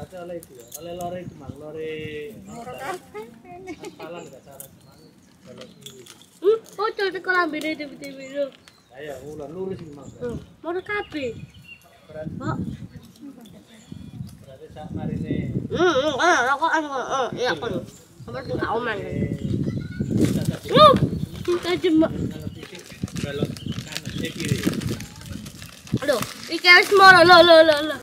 Berarti oleh itu ya. Oleh lore itu mang, lore. Apalan enggak salah mang. Kalau kiri. Oh, coba sekolah beda TV itu. Ayo, ulah lurus iki mang. Mau kabeh. Kok berarti sak marine. Rokok iya kon. Sampai sing tak oman. Kita jemak. Belok kanan kiri. Aduh, iki wis moro lho.